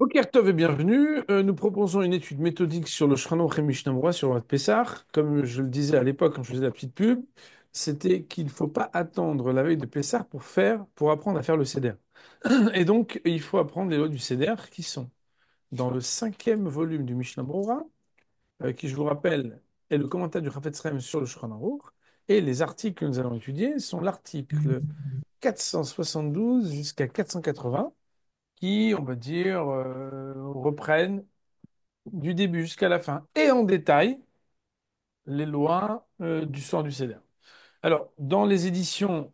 Ok, Tov et bienvenue. Nous proposons une étude méthodique sur le Shulchan Aruch et Mishnah Berurah sur le Pessah. Comme je le disais à l'époque quand je faisais la petite pub, c'était qu'il ne faut pas attendre la veille de Pessah pour apprendre à faire le Seder. Et donc, il faut apprendre les lois du Seder qui sont dans le cinquième volume du Mishnah Berurah, qui, je vous rappelle, est le commentaire du Chafetz Chaim sur le Shulchan Aruch. Et les articles que nous allons étudier sont l'article 472 jusqu'à 480 qui, on va dire, reprennent du début jusqu'à la fin et en détail les lois du sort du CEDER. Alors, dans les éditions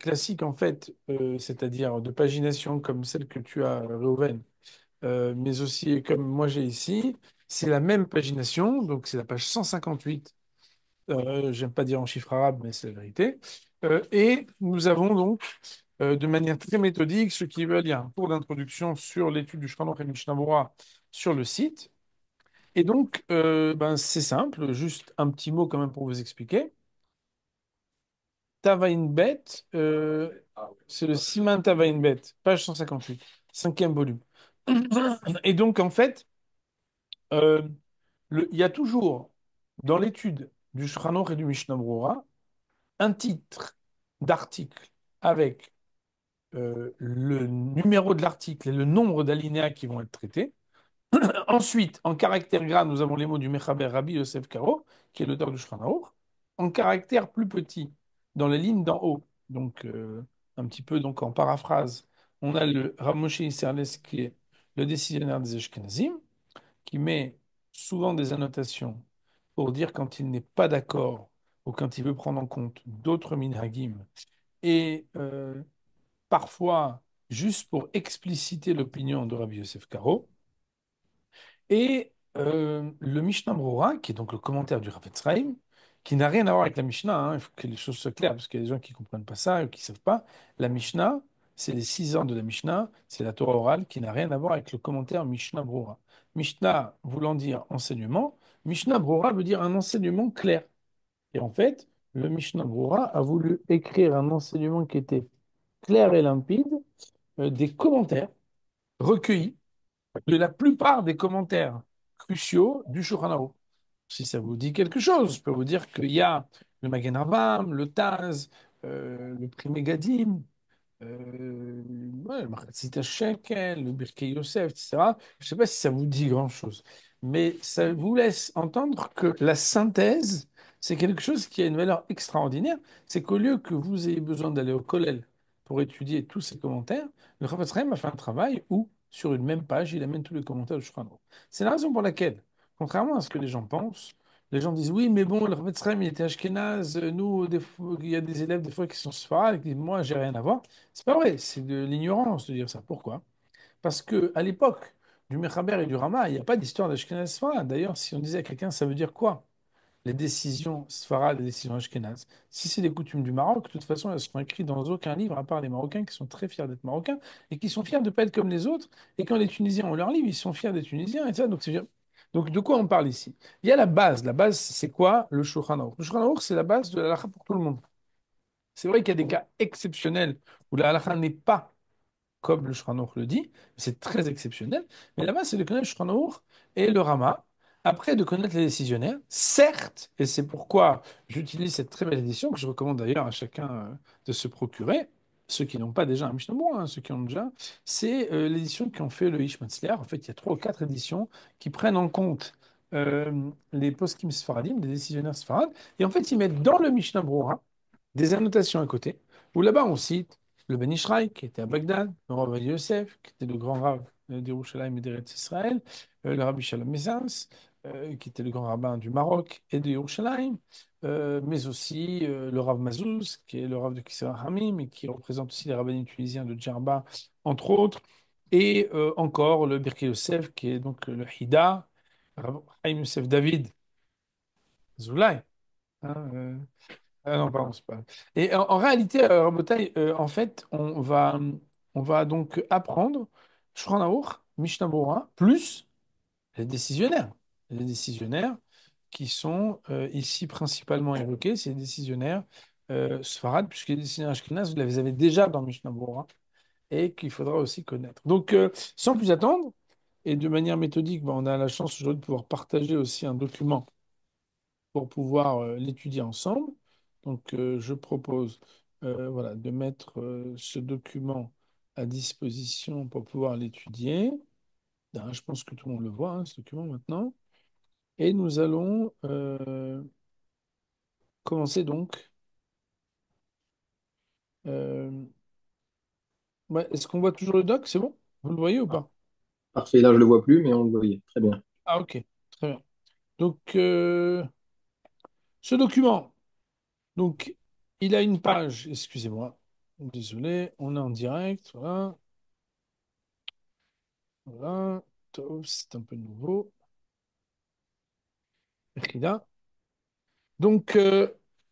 classiques, en fait, c'est-à-dire de pagination comme celle que tu as, Réauven, mais aussi comme moi j'ai ici, c'est la même pagination, donc c'est la page 158. J'aime pas dire en chiffre arabe, mais c'est la vérité. Et nous avons donc, de manière très méthodique, ceux qui veulent, il y a un cours d'introduction sur l'étude du Shulchan Aruch et Mishnah Berurah sur le site. Et donc, ben, c'est simple, juste un petit mot quand même pour vous expliquer. Tavain Bet, c'est le Siman Tavain Bet, page 158, cinquième volume. Et donc, en fait, euh, il y a toujours dans l'étude du Shulchan Aruch et du Mishnah Berurah un titre d'article avec le numéro de l'article et le nombre d'alinéas qui vont être traités. Ensuite, en caractère gras, nous avons les mots du Mechaber Rabbi Yosef Karo, qui est l'auteur du Shulchan Aruch. En caractère plus petit, dans les lignes d'en haut, donc un petit peu donc en paraphrase, on a le Rav Moshe Isserles, qui est le décisionnaire des Ashkenazim, qui met souvent des annotations pour dire quand il n'est pas d'accord ou quand il veut prendre en compte d'autres minhagim et parfois juste pour expliciter l'opinion de Rabbi Yosef Karo. Et le Mishnah Brura, qui est donc le commentaire du Chafetz Chaim, qui n'a rien à voir avec la Mishnah, hein, il faut que les choses soient claires, parce qu'il y a des gens qui ne comprennent pas ça ou qui ne savent pas. La Mishnah, c'est les 6 ans de la Mishnah, c'est la Torah orale qui n'a rien à voir avec le commentaire Mishnah Brura. Mishnah voulant dire enseignement, Mishnah Brura veut dire un enseignement clair. Et en fait, le Mishnah Brura a voulu écrire un enseignement qui était clair et limpide, des commentaires recueillis de la plupart des commentaires cruciaux du Shulchan Aruch. Si ça vous dit quelque chose, je peux vous dire qu'il y a le Magen Avraham, le Taz, le Pri Megadim, ouais, le Machatzit Shekel, le Birkei Yosef, etc. Je ne sais pas si ça vous dit grand-chose, mais ça vous laisse entendre que la synthèse, c'est quelque chose qui a une valeur extraordinaire. C'est qu'au lieu que vous ayez besoin d'aller au Kollel pour étudier tous ces commentaires, le Chafetz Chaim a fait un travail où, sur une même page, il amène tous les commentaires du Shulchan Aruch. C'est la raison pour laquelle, contrairement à ce que les gens pensent, les gens disent oui, mais bon, le Chafetz Chaim, il était Ashkenaz, nous, il y a des élèves des fois qui sont séfarades et qui disent moi, j'ai rien à voir. C'est pas vrai, c'est de l'ignorance de dire ça. Pourquoi? Parce que à l'époque du Mechaber et du Rama, il n'y a pas d'histoire d'Ashkenaz Sfarad. D'ailleurs, si on disait à quelqu'un, ça veut dire quoi? Les décisions Sfarad et les décisions Ashkenaz. Si c'est des coutumes du Maroc, de toute façon, elles seront écrites dans aucun livre, à part les Marocains qui sont très fiers d'être Marocains et qui sont fiers de ne pas être comme les autres. Et quand les Tunisiens ont leur livre, ils sont fiers des Tunisiens et ça. Donc, de quoi on parle ici? Il y a la base. La base, c'est quoi? Le Shulchan Aruch. Le Shulchan Aruch, c'est la base de la halakha pour tout le monde. C'est vrai qu'il y a des cas exceptionnels où la halakha n'est pas comme le Shulchan Aruch le dit, c'est très exceptionnel. Mais là-bas, c'est de connaître le Shulchan Aruch et le Rama. Après, de connaître les décisionnaires, certes, et c'est pourquoi j'utilise cette très belle édition, que je recommande d'ailleurs à chacun de se procurer, ceux qui n'ont pas déjà un Mishnah Berurah, hein, ceux qui en ont déjà, c'est l'édition qui ont fait le Ish Matzliach. En fait, il y a 3 ou 4 éditions qui prennent en compte les poskim sfaradim, les décisionnaires sfarad, et en fait, ils mettent dans le Mishnah Berurah des annotations à côté, où là-bas, on cite le Ben Ishraï, qui était à Bagdad, le Rav Ali Yosef, qui était le grand Rav d'Yerushalayim et d'Eretz Israël, le Rabbi Shalom Mezans, qui était le grand rabbin du Maroc et de Yerushalayim, mais aussi le Rav Mazouz, qui est le Rav de Kisra Hamim, et qui représente aussi les rabbins tunisiens de Djerba, entre autres, et encore le Birkei Yosef, qui est donc le Hida, Rav Chaim Yosef David Zoulay. Hein, ah non, pardon, c'est pas. Et en réalité, Rabotai, en fait, on va donc apprendre Shulchan Aruch, Mishnah Berurah, plus les décisionnaires. Les décisionnaires qui sont ici principalement évoqués, c'est les décisionnaires Sfarad, puisque les décisionnaires Ashkenaz, vous les avez déjà dans Mishnah Berurah, et qu'il faudra aussi connaître. Donc, sans plus attendre, Et de manière méthodique, ben, on a la chance aujourd'hui de pouvoir partager aussi un document pour pouvoir l'étudier ensemble. Donc, je propose voilà, de mettre ce document à disposition pour pouvoir l'étudier. Ben, je pense que tout le monde le voit, hein, ce document maintenant. Et nous allons commencer donc. euh, ouais, est-ce qu'on voit toujours le doc? C'est bon? Vous le voyez ou pas? Parfait, là je le vois plus, mais on le voyait. Très bien. Ah, ok, très bien. Donc, ce document, donc, il a une page, excusez-moi, désolé, on est en direct, voilà, voilà, top, c'est un peu nouveau. Là. Donc,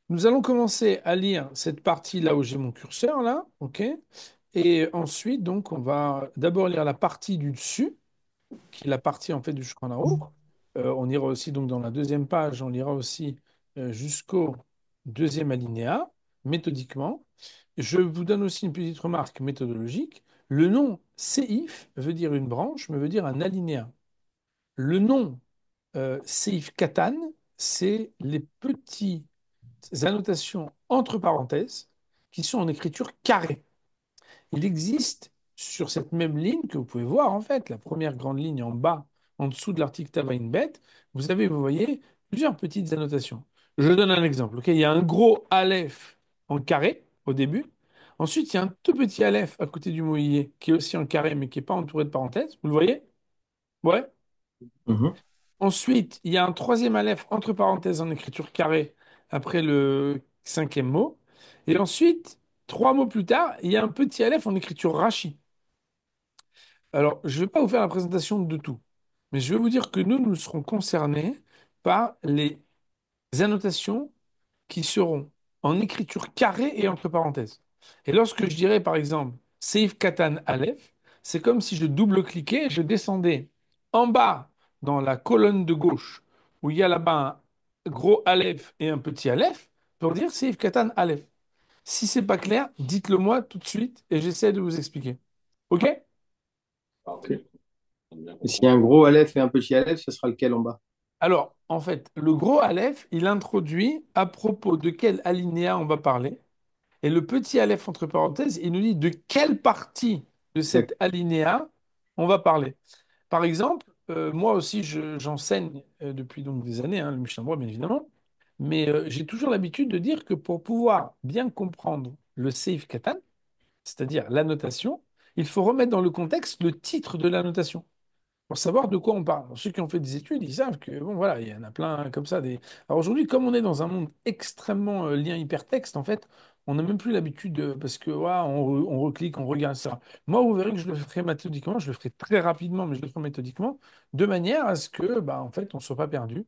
nous allons commencer à lire cette partie là où j'ai mon curseur, là, ok? Et ensuite, donc, on va d'abord lire la partie du dessus, qui est la partie en fait du Shulchan Aruch. On ira aussi donc dans la deuxième page, on lira aussi jusqu'au deuxième alinéa, méthodiquement. Je vous donne aussi une petite remarque méthodologique. Le nom Seif veut dire une branche, mais veut dire un alinéa. Le nom Seif Katan, c'est les petites annotations entre parenthèses qui sont en écriture carrée. Il existe sur cette même ligne que vous pouvez voir, en fait, la première grande ligne en bas, en dessous de l'article Tava Bet, vous avez, vous voyez, plusieurs petites annotations. Je donne un exemple. Ok, il y a un gros Aleph en carré au début. Ensuite, il y a un tout petit Aleph à côté du mot Ié, qui est aussi en carré, mais qui n'est pas entouré de parenthèses. Vous le voyez? Ouais. Mhm. Ensuite, il y a un troisième Aleph entre parenthèses en écriture carrée après le cinquième mot. Et ensuite, trois mots plus tard, il y a un petit Aleph en écriture Rashi. Alors, je ne vais pas vous faire la présentation de tout, mais je vais vous dire que nous serons concernés par les annotations qui seront en écriture carrée et entre parenthèses. Et lorsque je dirais, par exemple, Seif Katan Aleph, c'est comme si je double-cliquais et je descendais en bas dans la colonne de gauche où il y a là-bas un gros Aleph et un petit Aleph pour dire Seif Katan Aleph. Si c'est pas clair, dites-le moi tout de suite et j'essaie de vous expliquer. OK? Ok. Et s'il y a un gros Aleph et un petit Aleph, ce sera lequel en bas? Alors, en fait, le gros Aleph, il introduit à propos de quel alinéa on va parler. Et le petit Aleph, entre parenthèses, il nous dit de quelle partie de cet D'accord. alinéa on va parler. Par exemple, moi aussi, j'enseigne depuis donc des années, hein, le Mishnah Berurah, bien évidemment. Mais j'ai toujours l'habitude de dire que pour pouvoir bien comprendre le Seif Katan, c'est-à-dire l'annotation, il faut remettre dans le contexte le titre de l'annotation pour savoir de quoi on parle. Alors, ceux qui ont fait des études, ils savent que, bon, voilà, il y en a plein comme ça. Alors aujourd'hui, comme on est dans un monde extrêmement lien hypertexte, en fait, on n'a même plus l'habitude parce que, voilà, on reclique, on regarde ça. Moi, vous verrez que je le ferai méthodiquement, je le ferai très rapidement, mais je le ferai méthodiquement, de manière à ce que, bah, en fait, on ne soit pas perdu.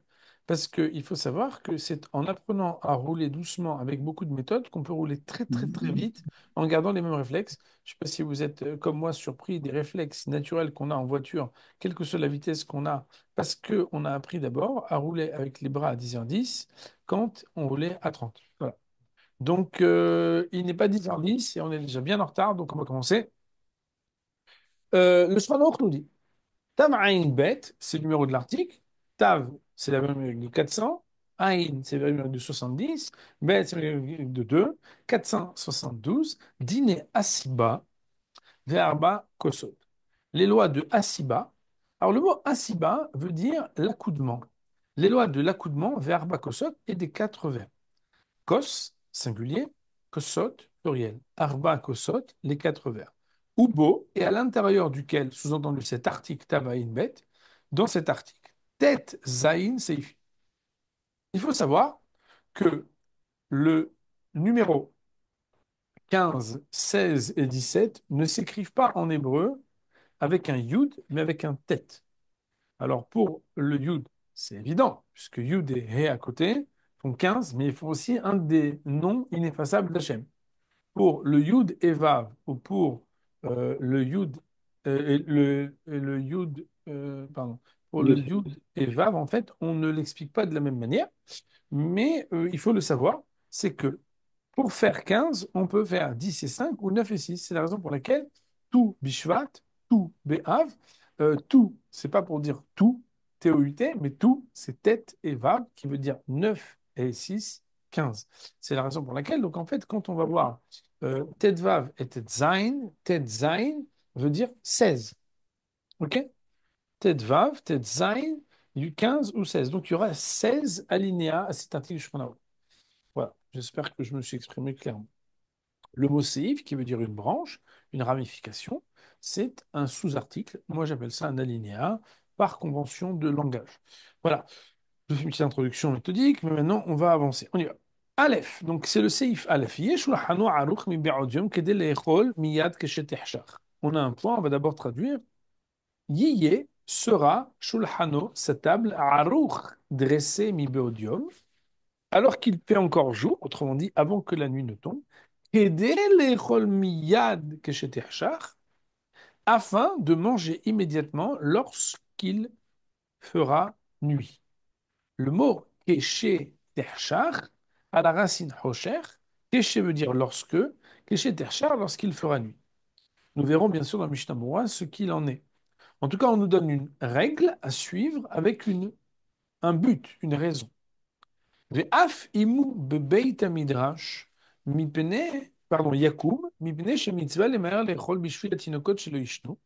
Parce qu'il faut savoir que c'est en apprenant à rouler doucement avec beaucoup de méthodes qu'on peut rouler très très très vite en gardant les mêmes réflexes. Je ne sais pas si vous êtes comme moi surpris des réflexes naturels qu'on a en voiture quelle que soit la vitesse qu'on a, parce qu'on a appris d'abord à rouler avec les bras à 10h10 quand on roulait à 30. Voilà. Donc, il n'est pas 10h10 et on est déjà bien en retard, donc on va commencer. Le Shulchan nous dit, Tav Ain Bet, c'est le numéro de l'article. Tav, c'est la même règle de 400. Ain, c'est la même règle de 70. Bet, c'est la même règle de 2. 472. Dîner Asiba, Verba Kosot. Les lois de Hassiba. Alors, le mot Hassiba veut dire l'accoudement. Les lois de l'accoudement, verba kosot, et des quatre verbes. Kos, singulier, kosot, pluriel. Arba kosot, les quatre verbes. Ubo, et à l'intérieur duquel, sous-entendu cet article Tavaïn Bet, dans cet article, Tet Zain Seifi. Il faut savoir que le numéro 15, 16 et 17 ne s'écrivent pas en hébreu avec un yud, mais avec un tet. Alors pour le Yud, c'est évident, puisque Yud et He à côté font 15, mais il faut aussi un des noms ineffaçables d'Hachem. Pour le Yud et Vav, ou pour le Yud, et le Yud, pardon, pour le Yud. Yud et Vav, en fait, on ne l'explique pas de la même manière, mais il faut le savoir, c'est que pour faire 15, on peut faire 10 et 5 ou 9 et 6. C'est la raison pour laquelle tout Bishvat, tout Be'av tout, c'est pas pour dire tout, T-O-U-T, mais tout, c'est tête et vav, qui veut dire 9 et 6, 15. C'est la raison pour laquelle, donc en fait, quand on va voir tête vav et tête zain veut dire 16. OK? Tête vav, tête zain, du 15 ou 16. Donc il y aura 16 alinéas à cet article du Shulchan Aruch. Voilà, j'espère que je me suis exprimé clairement. Le mot séif, qui veut dire une branche, une ramification, c'est un sous-article. Moi, j'appelle ça un alinéa par convention de langage. Voilà, je fais une petite introduction méthodique, mais maintenant, on va avancer. On y va. Aleph, donc c'est le séif Aleph. Yesh lahanu aruch mi be'odium kedei le'echol miyad keshet ihshach. On a un point, on va d'abord traduire. Yiyeh sera shulhano, sa table, aruch, dressé mi be'odium, alors qu'il fait encore jour, autrement dit avant que la nuit ne tombe, Kedei lechol miyad keshet yachar, afin de manger immédiatement lorsqu'il fera nuit. Le mot keshet yachar a la racine hosher. Keshet veut dire lorsque, keshet yachar lorsqu'il fera nuit. Nous verrons bien sûr dans Mishnah Berurah ce qu'il en est. En tout cas, on nous donne une règle à suivre avec un but, une raison. ואף אם הוא בבית המדרש, יקום, מפני שמצווה למהר לאכול בשביל התינוקות שלא ישנו,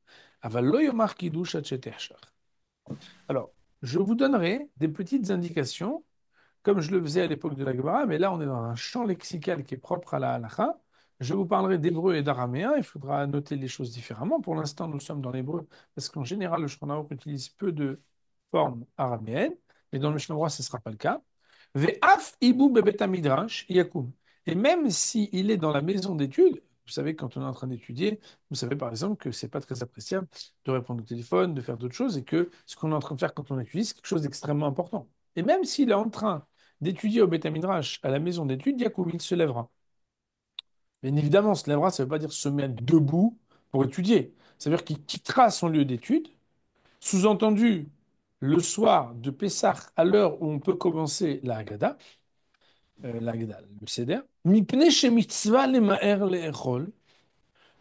אבל לא יאמר קידוש עד שתחשך. Alors, je vous donnerai des petites indications, comme je le faisais à l'époque de la Gemara, mais là on est dans un champ lexical qui est propre à la halakha. Je vous parlerai d'hébreu et d'araméen, il faudra noter les choses différemment. Pour l'instant, nous sommes dans l'hébreu, parce qu'en général, le Shulchan Aruch utilise peu de formes araméennes, mais dans le Mishnah Berurah, ce ne sera pas le cas. Ve'af ibu bebet midrash yakum. Et même s'il est dans la maison d'études, vous savez, quand on est en train d'étudier, vous savez par exemple que c'est pas très appréciable de répondre au téléphone, de faire d'autres choses, et que ce qu'on est en train de faire quand on étudie, c'est quelque chose d'extrêmement important. Et même s'il est en train d'étudier au Beth Midrash à la maison d'études, Yacoub, il se lèvera. Bien évidemment, se lèvera, ça ne veut pas dire se mettre debout pour étudier. Ça veut dire qu'il quittera son lieu d'étude, sous-entendu le soir de Pessah à l'heure où on peut commencer la Haggadah, le Seder, Mipnei shemitzvah lema'er le'echol,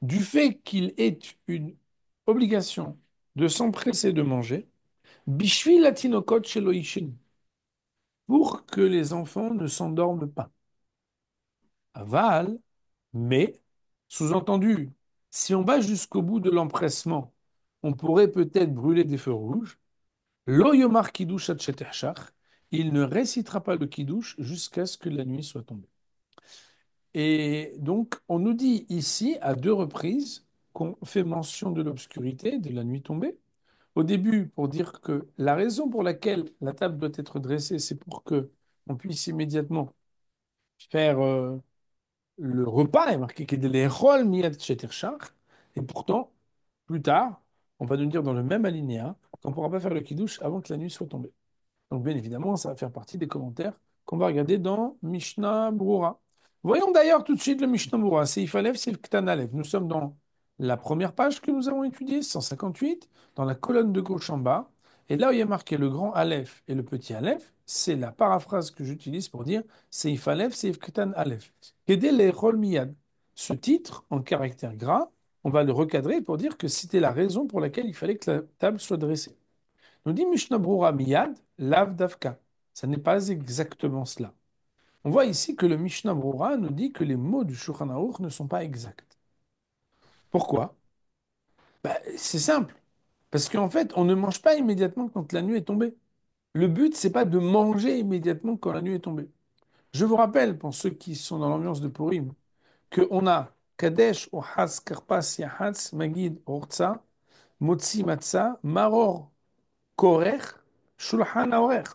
du fait qu'il ait une obligation de s'empresser de manger, bishvil latinokot shelo yishenu, pour que les enfants ne s'endorment pas. Aval, mais, sous-entendu, si on va jusqu'au bout de l'empressement, on pourrait peut-être brûler des feux rouges. Lo yomar kiddush ad shetechshach, il ne récitera pas le kiddush jusqu'à ce que la nuit soit tombée. Et donc, on nous dit ici, à deux reprises, qu'on fait mention de l'obscurité, de la nuit tombée. Au début, pour dire que la raison pour laquelle la table doit être dressée, c'est pour que on puisse immédiatement faire le repas, est marqué qu'il les rôles miyad shetirshach. Et pourtant, plus tard, on va nous dire dans le même alinéa qu'on ne pourra pas faire le kiddush avant que la nuit soit tombée. Donc, bien évidemment, ça va faire partie des commentaires qu'on va regarder dans Mishnah Brura. Voyons d'ailleurs tout de suite le Mishnah Brura. C'est Ifalev, c'est le Ktan Aleph. Nous sommes dans la première page que nous avons étudiée, 158, dans la colonne de gauche en bas. Et là où il y a marqué le grand Aleph et le petit Aleph, c'est la paraphrase que j'utilise pour dire c'est Ifalev, c'est Ktan Aleph. Kedel et Miyad. Ce titre, en caractère gras, on va le recadrer pour dire que c'était la raison pour laquelle il fallait que la table soit dressée. Nous dit Mishnah Brura Miyad, Lav Davka. Ça n'est pas exactement cela. On voit ici que le Mishnah Brura nous dit que les mots du Shulchan Aruch ne sont pas exacts. Pourquoi? C'est simple. Parce qu'en fait, on ne mange pas immédiatement quand la nuit est tombée. Le but, c'est pas de manger immédiatement quand la nuit est tombée. Je vous rappelle, pour ceux qui sont dans l'ambiance de Purim, qu'on a Kadesh, Ohaz, Karpas, Yahatz, Magid, Ortsa, Motzi, Matzah, Maror, Korer, Shulchan Aruch.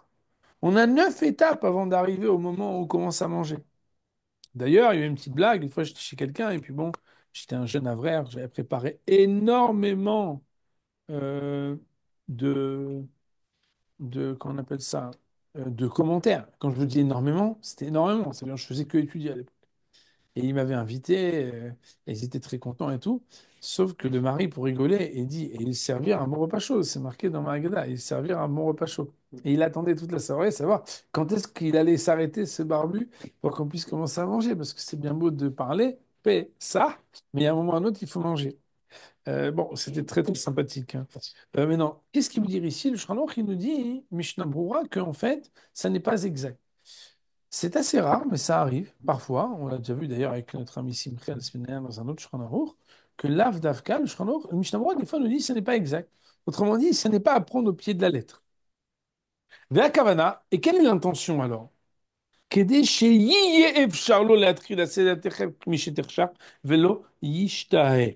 On a 9 étapes avant d'arriver au moment où on commence à manger. D'ailleurs, il y a eu une petite blague. Une fois, j'étais chez quelqu'un et puis bon, j'étais un jeune avraire. J'avais préparé énormément euh, de, comment on appelle ça, de commentaires. Quand je vous dis énormément, c'était énormément. C'est-à-dire, je faisais que étudier à l'époque. Et il m'avait invité, et ils étaient très contents et tout. Sauf que le mari, pour rigoler, il dit, et il servir un bon repas chaud. C'est marqué dans ma Haggadah, il servir un bon repas chaud. Et il attendait toute la soirée, savoir quand est-ce qu'il allait s'arrêter, ce barbu, pour qu'on puisse commencer à manger. Parce que c'est bien beau de parler, paix, ça, mais à un moment ou à un autre, il faut manger. Bon, c'était très très sympathique, hein. Mais non, qu'est-ce qu'il veut dire ici? Le Shulchan Aruch, il nous dit, Mishnah Brura, qu'en fait, ça n'est pas exact. C'est assez rare, mais ça arrive parfois. On l'a déjà vu d'ailleurs avec notre ami Simcha la semaine dernière dans un autre Shulchan Aruch, que l'Av d'Avka, le Shulchan Aruch, le Mishnah Brura, des fois, nous dit que ce n'est pas exact. Autrement dit, ce n'est pas à prendre au pied de la lettre. Ve'a Kavana, et quelle est l'intention alors? כדי שיהיה אפשר לו להתחיל לשאת תכף כמי שתחשב ולא ישתהה.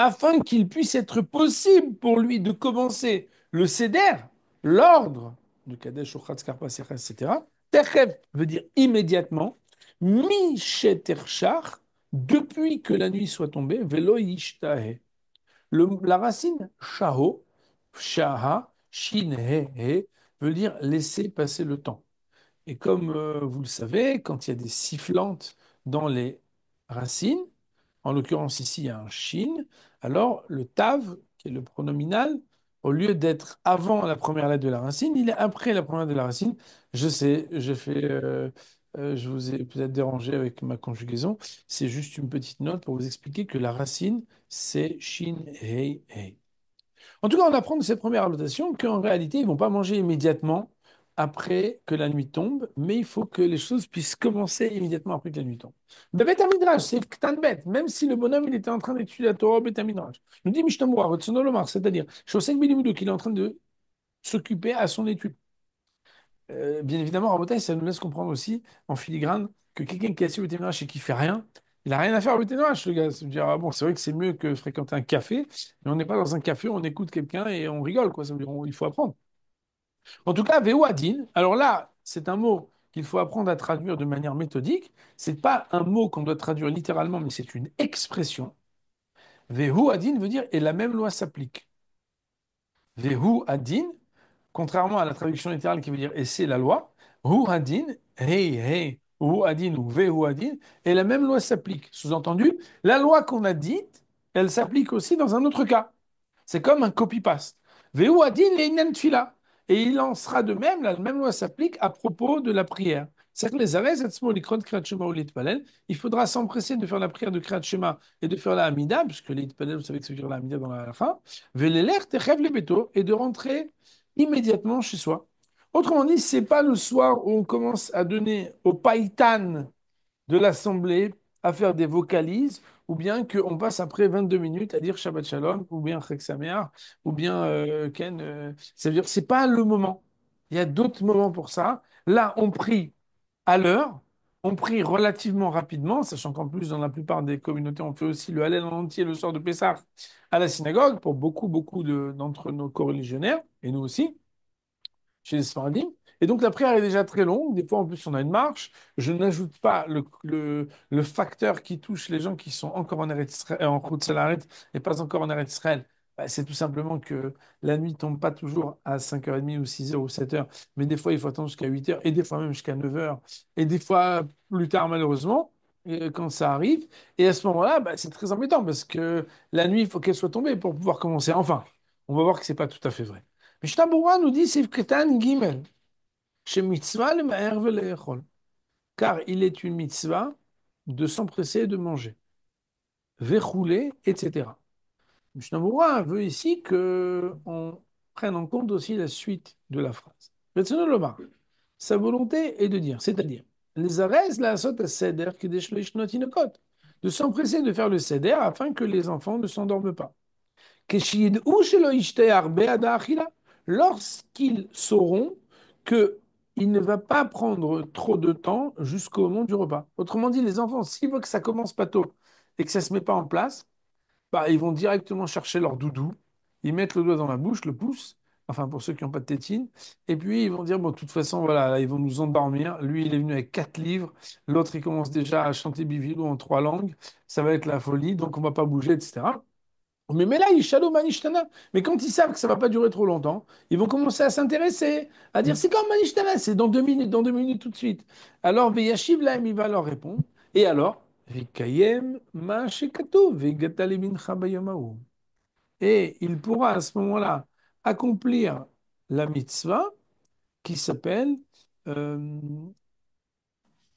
Afin qu'il puisse être possible pour lui de commencer le seder, l'ordre de Kadesh, Ochatz, Karpa, Secha, etc. Techef veut dire immédiatement. Misheterchach, depuis que la nuit soit tombée, velo yishtahe. La racine shaho, shaha, shin, he, he, veut dire laisser passer le temps. Et comme vous le savez, quand il y a des sifflantes dans les racines, en l'occurrence ici il y a un shin, alors le tav, qui est le pronominal, au lieu d'être avant la première lettre de la racine, il est après la première lettre de la racine. Je sais, je vous ai peut-être dérangé avec ma conjugaison. C'est juste une petite note pour vous expliquer que la racine, c'est shin, hei, hei. En tout cas, on apprend de cette première annotation qu'en réalité, ils ne vont pas manger immédiatement après que la nuit tombe, mais il faut que les choses puissent commencer immédiatement après que la nuit tombe. De Beth Midrash, c'est Ktan Bet, même si le bonhomme il était en train d'étudier la Torah au Beth Midrash. Nous dit Mishnah Retzono Lomar, c'est-à-dire Shosek Bilimudo, qu'il est en train de s'occuper à son étude. Bien évidemment, Rabotai, ça nous laisse comprendre aussi, en filigrane, que quelqu'un qui est assis au Beth Midrash et qui fait rien, il n'a rien à faire au Beth Midrash, le gars. Se dire, ah bon, c'est vrai que c'est mieux que fréquenter un café, mais on n'est pas dans un café, on écoute quelqu'un et on rigole, quoi. Ça veut dire, il faut apprendre. En tout cas, Vehu Adin, alors là, c'est un mot qu'il faut apprendre à traduire de manière méthodique. C'est pas un mot qu'on doit traduire littéralement, mais c'est une expression. Vehu Adin veut dire et la même loi s'applique. Vehu Adin, contrairement à la traduction littérale qui veut dire et c'est la loi, Hu Adin, hey, hey, Hu Adin ou Vehu Adin, et la même loi s'applique. Sous-entendu, la loi qu'on a dite, elle s'applique aussi dans un autre cas. C'est comme un copy-paste. Vehu adin leinen tfila. Et il en sera de même, la même loi s'applique à propos de la prière. C'est-à-dire que les arrêts, il faudra s'empresser de faire la prière de Kriyat Shema et de faire la Hamida, puisque les Itpalel, vous savez que ça veut dire la Hamida dans la fin, et de rentrer immédiatement chez soi. Autrement dit, c'est pas le soir où on commence à donner au païtan de l'Assemblée à faire des vocalises, ou bien qu'on passe après 22 minutes à dire Shabbat Shalom, ou bien Chag Sameach, ou bien Ken. Ça veut dire que c'est pas le moment. Il y a d'autres moments pour ça. Là, on prie à l'heure, on prie relativement rapidement, sachant qu'en plus, dans la plupart des communautés, on fait aussi le Hallel en entier le soir de Pessah à la synagogue, pour beaucoup d'entre nos coreligionnaires, et nous aussi chez les Sfaradim. Et donc la prière est déjà très longue. Des fois, en plus, on a une marche. Je n'ajoute pas le facteur qui touche les gens qui sont encore en Eretz Israël, en route Salaret et pas encore en Eretz Israël. Bah, c'est tout simplement que la nuit tombe pas toujours à 5h30 ou 6h ou 7h, mais des fois, il faut attendre jusqu'à 8h et des fois même jusqu'à 9h et des fois plus tard, malheureusement, quand ça arrive. Et à ce moment-là, bah, c'est très embêtant parce que la nuit, il faut qu'elle soit tombée pour pouvoir commencer. Enfin, on va voir que c'est pas tout à fait vrai. Mishnah Berurah nous dit Sif Ketan Gimel, chez mitzvah le ma'er ve'le'echol, car il est une mitzvah de s'empresser et de manger, ve'chouler, etc. Mishnah Berurah veut ici que on prenne en compte aussi la suite de la phrase. Retzono lomar, sa volonté est de dire, c'est-à-dire, les arès la sot seder kedesh lo yishnot tinokot, de s'empresser de faire le seder afin que les enfants ne s'endorment pas. Lorsqu'ils sauront qu'il ne va pas prendre trop de temps jusqu'au moment du repas. Autrement dit, les enfants, s'ils voient que ça commence pas tôt et que ça ne se met pas en place, bah, ils vont directement chercher leur doudou, ils mettent le doigt dans la bouche, le pouce, enfin pour ceux qui n'ont pas de tétine, et puis ils vont dire, bon, de toute façon, voilà, là, ils vont nous endormir. Lui, il est venu avec 4 livres, l'autre, il commence déjà à chanter Bivilou en 3 langues, ça va être la folie, donc on ne va pas bouger, etc. Mais là, ils shalom manishtana. Mais quand ils savent que ça va pas durer trop longtemps, ils vont commencer à s'intéresser, à dire c'est comme manishtana, c'est dans 2 minutes tout de suite. Alors, Veyashiv Lahem, il va leur répondre. Et alors, Vikayem ma shekatuv, Vegatale mincha bayom ha'u. Et il pourra à ce moment-là accomplir la mitzvah qui s'appelle euh,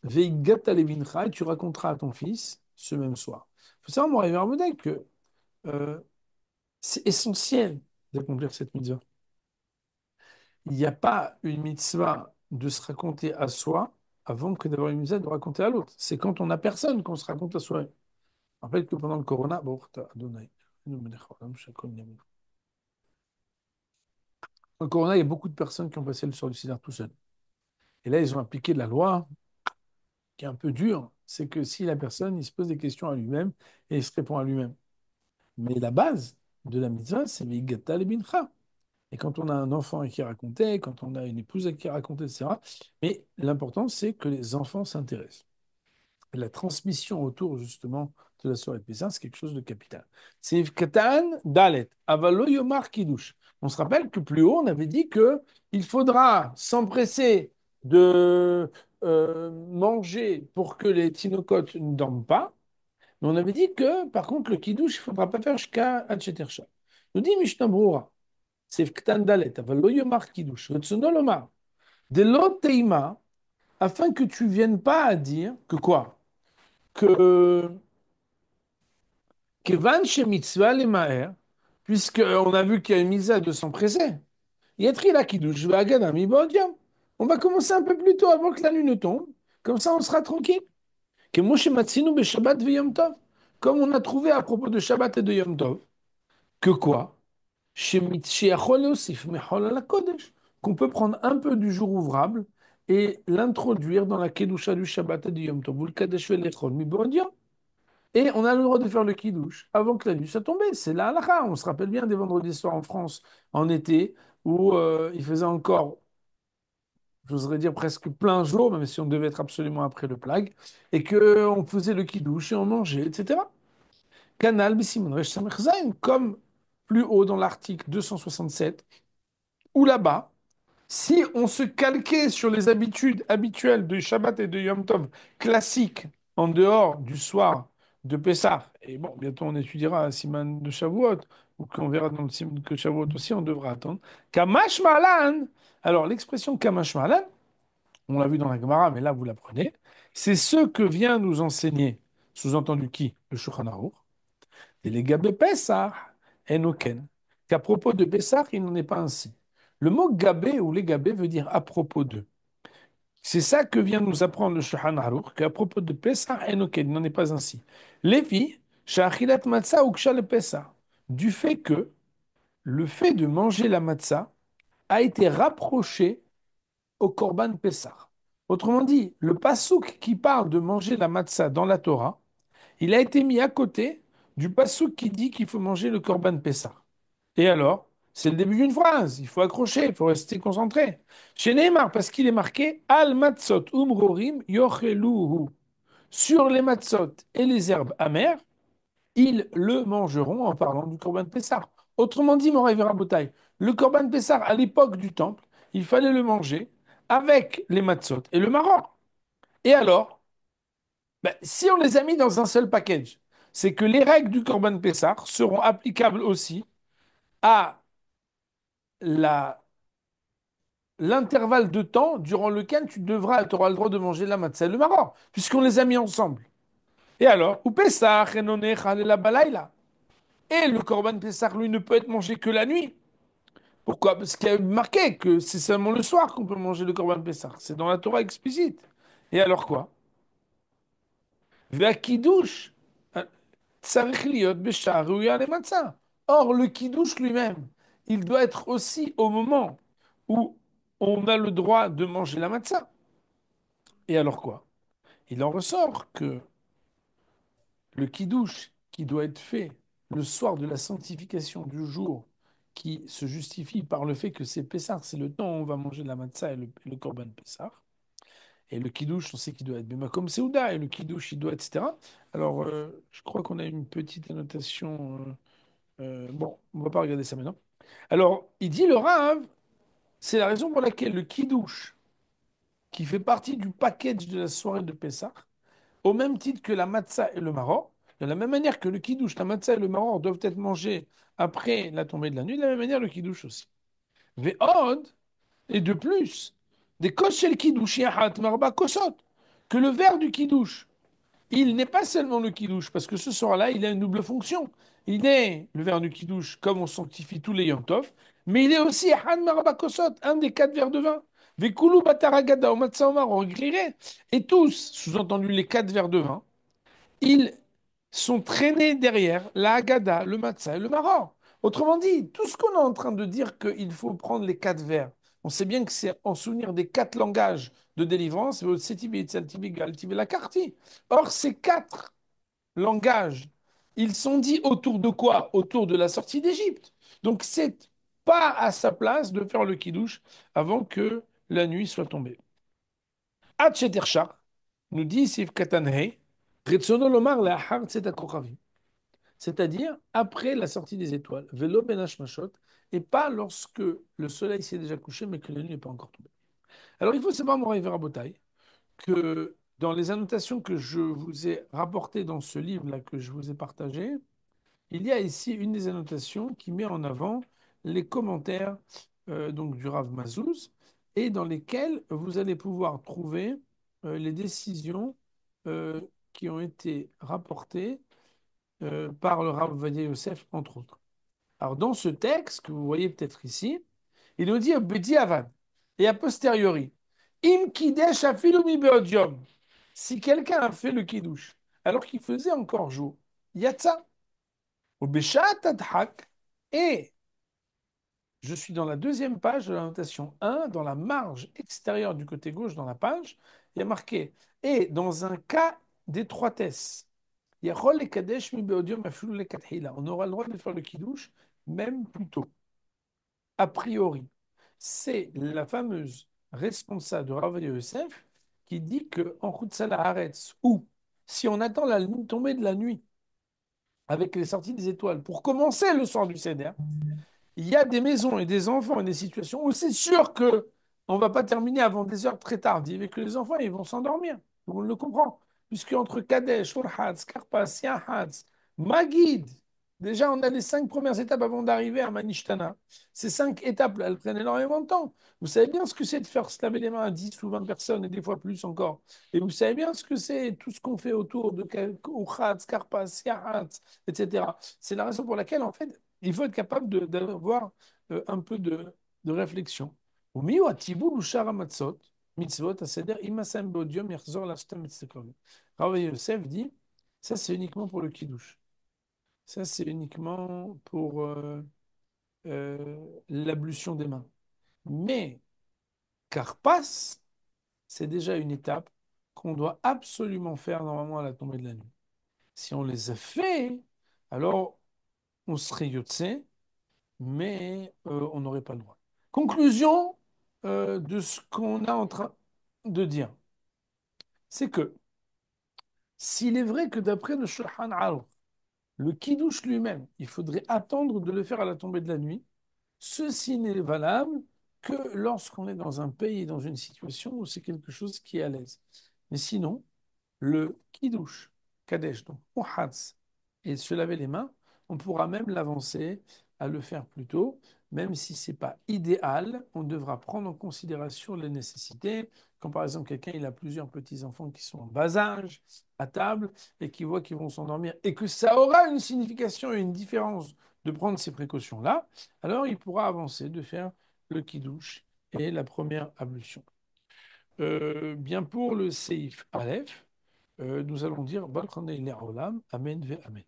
Vegatale mincha, et tu raconteras à ton fils ce même soir. Il faut savoir, mon révérend modèle, que C'est essentiel d'accomplir cette mitzvah. Il n'y a pas une mitzvah de se raconter à soi avant que d'avoir une mitzvah de raconter à l'autre. C'est quand on n'a personne qu'on se raconte à soi. Je rappelle que pendant le Corona, bon, Adonai, le Corona, il y a beaucoup de personnes qui ont passé le suicidaire tout seul. Et là, ils ont appliqué de la loi qui est un peu dure. C'est que si la personne, il se pose des questions à lui-même et il se répond à lui-même. Mais la base de la mitzvah, c'est Ve'igata le mincha. Et quand on a un enfant à qui raconter, quand on a une épouse à qui raconter, etc. Mais l'important, c'est que les enfants s'intéressent. La transmission autour, justement, de la soirée de Pessah, c'est quelque chose de capital. C'est Katan Dalet, Avalo Yomar Kiddush. On se rappelle que plus haut, on avait dit que il faudra s'empresser de manger pour que les tinocotes ne dorment pas. Mais on avait dit que, par contre, le Kiddush, il ne faudra pas faire jusqu'à Hatchetersha. Nous dit Mishnah Brura. C'est Ktan Dalet, Avalo Yomar Kiddush. Retsono Lomar. De l'Oteima, afin que tu viennes pas à dire que quoi? Que Kevan chez Mitzvah les Maher, puisqu'on a vu qu'il y a une mise de s'empresser. Yetri la Kiddush V'Agada Mi Bodiam. On va commencer un peu plus tôt avant que la lune ne tombe. Comme ça, on sera tranquille. Que Moshe Matsinu be Shabbat ve Yom Tov. Comme on a trouvé à propos de Shabbat et de Yom Tov. Que quoi? Sheachol Yosif Mechol ala Kodesh. Qu'on peut prendre un peu du jour ouvrable et l'introduire dans la Kedusha du Shabbat et du Yom Tov. Ou le Kadesh Velechol Mi Bodiam. Et on a le droit de faire le kidouche avant que la nuit soit tombée. C'est la halakha. On se rappelle bien des vendredis soirs en France, en été, où il faisait encore, j'oserais dire presque plein jour, même si on devait être absolument après le plague, et qu'on faisait le kidouche et on mangeait, etc. Canal Bissimon Resh Samech Zayin, comme plus haut dans l'article 267, où là-bas, si on se calquait sur les habitudes habituelles de Shabbat et de Yom Tov classiques en dehors du soir de Pessah, et bon, bientôt on étudiera un Siman de Shavuot, ou qu'on verra dans le Siman de Shavuot aussi, on devra attendre. Kamash Malan, alors l'expression Kamash Malan, on l'a vu dans la Gemara, mais là vous l'apprenez, c'est ce que vient nous enseigner, sous-entendu qui? Le Shulchan Aruch, et les Gabé Pessah, Enoken, qu'à propos de Pessah, il n'en est pas ainsi. Le mot gabé ou les gabé veut dire à propos d'eux. C'est ça que vient nous apprendre le Shulchan Aruch, qu'à propos de Pessah, Enoken, il n'en est pas ainsi. Lévi, Shachilat Matzah ou le Pessah, du fait que le fait de manger la matzah a été rapproché au Korban Pessah. Autrement dit, le passouk qui parle de manger la matzah dans la Torah, il a été mis à côté du passouk qui dit qu'il faut manger le Korban Pessah. Et alors, c'est le début d'une phrase. Il faut accrocher, il faut rester concentré. Chez Neymar, parce qu'il est marqué Al matzot umrorim yocheluhu. Sur les matzot et les herbes amères, ils le mangeront en parlant du Corban Pessah. Autrement dit, mon révérend Boutaï, le Corban Pessah, à l'époque du temple, il fallait le manger avec les matzot et le maror. Et alors, ben, si on les a mis dans un seul package, c'est que les règles du Corban Pessah seront applicables aussi à la l'intervalle de temps durant lequel tu auras le droit de manger la matzah et le maror, puisqu'on les a mis ensemble. Et alors, ou Pesach, Enone, Chalela, Balaïla. Et le Corban Pessah, lui, ne peut être mangé que la nuit. Pourquoi? Parce qu'il y a marqué que c'est seulement le soir qu'on peut manger le Corban Pessah. C'est dans la Torah explicite. Et alors quoi? Ve'akidouche, tzarich liot b'shar ruya lematzah. Or, le kidouche lui-même, il doit être aussi au moment où on a le droit de manger la matzah. Et alors quoi? Il en ressort que le kidouche qui doit être fait le soir de la sanctification du jour, qui se justifie par le fait que c'est Pessah, c'est le temps où on va manger la matzah et le korban Pessah. Et le kidouche, on sait qu'il doit être Bema comme Seouda, et le kidouche, il doit, etc. Alors, je crois qu'on a une petite annotation. Bon, on va pas regarder ça maintenant. Alors, il dit le Rav, c'est la raison pour laquelle le kidouche, qui fait partie du package de la soirée de Pessah, au même titre que la matzah et le maror, de la même manière que le kidouche, la matzah et le maror doivent être mangés après la tombée de la nuit, de la même manière le kidouche aussi. Ve'od, et de plus, des kos shel kiddush yahat marba kosot, que le verre du kidouche il n'est pas seulement le kiddush, parce que ce soir-là, il a une double fonction. Il est le verre du kiddush, comme on sanctifie tous les Yom Tov, mais il est aussi Han Marabakosot, un des 4 verres de vin. Vekulu Bataragada, Omatsa Omar, on grillerait. Et tous, sous-entendu les 4 verres de vin, ils sont traînés derrière la Haggadah, le Matzah et le Maror. Autrement dit, tout ce qu'on est en train de dire qu'il faut prendre les 4 vers, on sait bien que c'est en souvenir des 4 langages de délivrance. Or, ces 4 langages, ils sont dits autour de quoi? Autour de la sortie d'Égypte. Donc, c'est pas à sa place de faire le kiddush avant que la nuit soit tombée. Ad shetershach, nous dit Sif Katanhei, Retsono lomar le'achar tzet kochavim, c'est-à-dire après la sortie des étoiles, velo ben hashmashot, et pas lorsque le soleil s'est déjà couché mais que la nuit n'est pas encore tombée. Alors il faut savoir, Moraï Verabotai, que dans les annotations que je vous ai rapportées dans ce livre-là que je vous ai partagé, il y a ici une des annotations qui met en avant les commentaires donc du Rav Mazouz et dans lesquels vous allez pouvoir trouver les décisions euh, qui ont été rapportées par le Rav Vadia Yosef, entre autres. Alors, dans ce texte que vous voyez peut-être ici, il nous dit Bedi Avad et a posteriori, Im Kidesh afilu mi beodium. Si quelqu'un a fait le Kiddush alors qu'il faisait encore jour, Yatsa, ou Beshat Adhak, et je suis dans la deuxième page de la notation 1, dans la marge extérieure du côté gauche dans la page, il y a marqué et dans un cas d'étroitesse. Yachol le kadesh mi beodium afilu le kathila. On aura le droit de faire le kiddush même plus tôt. A priori, c'est la fameuse responsable de Rav Yosef qui dit que en Khutzala Haaretz, ou si on attend la tombée de la nuit avec les sorties des étoiles pour commencer le soir du Seder, il y a des maisons et des enfants et des situations où c'est sûr que on va pas terminer avant des heures très tardives et que les enfants ils vont s'endormir. On le comprend. Puisque entre Kadesh, Urhatz, Karpas, Yahatz, Magid, déjà on a les 5 premières étapes avant d'arriver à Manishtana. Ces 5 étapes, elles prennent énormément de temps. Vous savez bien ce que c'est de faire se laver les mains à 10 ou 20 personnes et des fois plus encore. Et vous savez bien ce que c'est tout ce qu'on fait autour de Urhatz, Karpas, Yahatz, etc. C'est la raison pour laquelle, en fait, il faut être capable d'avoir un peu de réflexion. ומי הוא הציבור ושאר המצות, מצוות הסדר, אם עשם בעוד יום יחזור לעשות המצטקות. Rabbi Yosef dit, ça c'est uniquement pour le kiddush. Ça c'est uniquement pour l'ablution des mains. Mais Karpas, c'est déjà une étape qu'on doit absolument faire normalement à la tombée de la nuit. Si on les a fait, alors on serait yotse, mais on n'aurait pas le droit. Conclusion de ce qu'on est en train de dire, c'est que s'il est vrai que d'après le Shulchan Aruch, le kiddush lui-même, il faudrait attendre de le faire à la tombée de la nuit, ceci n'est valable que lorsqu'on est dans un pays, dans une situation où c'est quelque chose qui est à l'aise. Mais sinon, le kiddush, kadesh, donc muhatz, et se laver les mains, on pourra même l'avancer à le faire plus tôt, même si ce n'est pas idéal, on devra prendre en considération les nécessités. Quand par exemple quelqu'un il a plusieurs petits-enfants qui sont en bas âge à table et qui voit qu'ils vont s'endormir et que ça aura une signification et une différence de prendre ces précautions-là, alors il pourra avancer de faire le kiddush et la première ablution. Bien pour le Seif Aleph, nous allons dire Baruch Olam, Amen ve Amen.